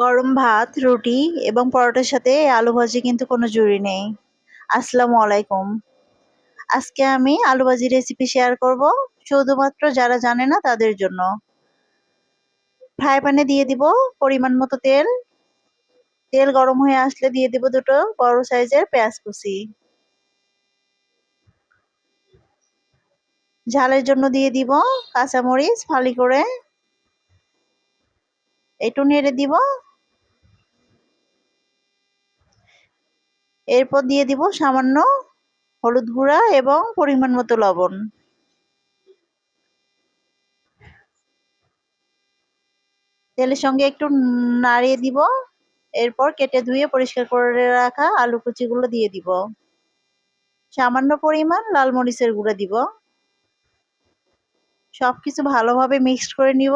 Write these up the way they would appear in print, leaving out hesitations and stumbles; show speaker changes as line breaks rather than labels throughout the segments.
গরম ভাত, রুটি এবং পরোটার সাথে আলু ভাজি কিন্তু কোনো জুড়ি নেই। আসসালামু আলাইকুম। আজকে আমি আলু ভাজি রেসিপি শেয়ার করব শুধুমাত্র যারা জানে না তাদের জন্য। ফ্রাই প্যানে দিয়ে দিব পরিমাণ মতো তেল। তেল গরম হয়ে আসলে দিয়ে দিব দুটো বড় সাইজের পেঁয়াজ কুচি। ঝালের জন্য দিয়ে দিব কাঁচামরিচ ফালি করে। একটু নেড়ে দিব। এরপর দিয়ে দিব সামান্য হলুদ গুঁড়া এবং পরিমাণ মতো লবণ। তেলের সঙ্গে একটু নাড়িয়ে দিব। এরপর কেটে ধুয়ে পরিষ্কার করে রাখা আলু কুচিগুলো দিয়ে দিব। সামান্য পরিমাণ লাল মরিচের গুঁড়া দিব। সবকিছু ভালোভাবে মিক্সড করে নিব।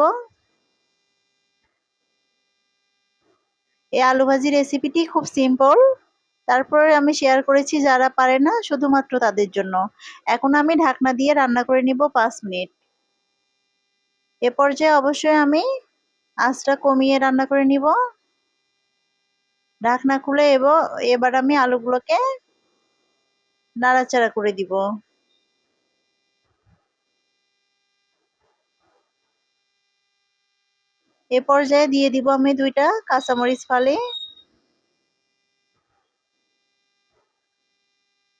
এই আলু ভাজি রেসিপিটি খুব সিম্পল, তারপরে আমি শেয়ার করেছি যারা পারে না শুধুমাত্র তাদের জন্য। এখন আমি ঢাকনা দিয়ে রান্না করে নিব 5 মিনিট। এ পর্যায়ে অবশ্যই আমি আঁচটা কমিয়ে রান্না করে নিব। ঢাকনা খুলে এবার আমি আলুগুলোকে নাড়াচাড়া করে দিব। এ পর্যায়ে দিয়ে দিব আমি 2টা কাঁচামরিচ ফালি।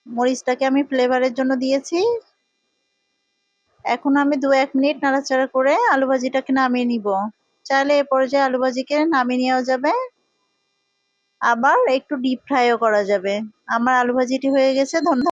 মরিচটাকে আমি ফ্লেভারের জন্য দিয়েছি। এখন আমি 2-1 মিনিট নাড়াচাড়া করে আলু ভাজিটাকে নামিয়ে নিব। চাইলে এ পর্যায়ে আলু ভাজিকে নামিয়ে নেওয়া যাবে, আবার একটু ডিপ ফ্রাইও করা যাবে। আমার আলু ভাজিটি হয়ে গেছে। ধন্যবাদ।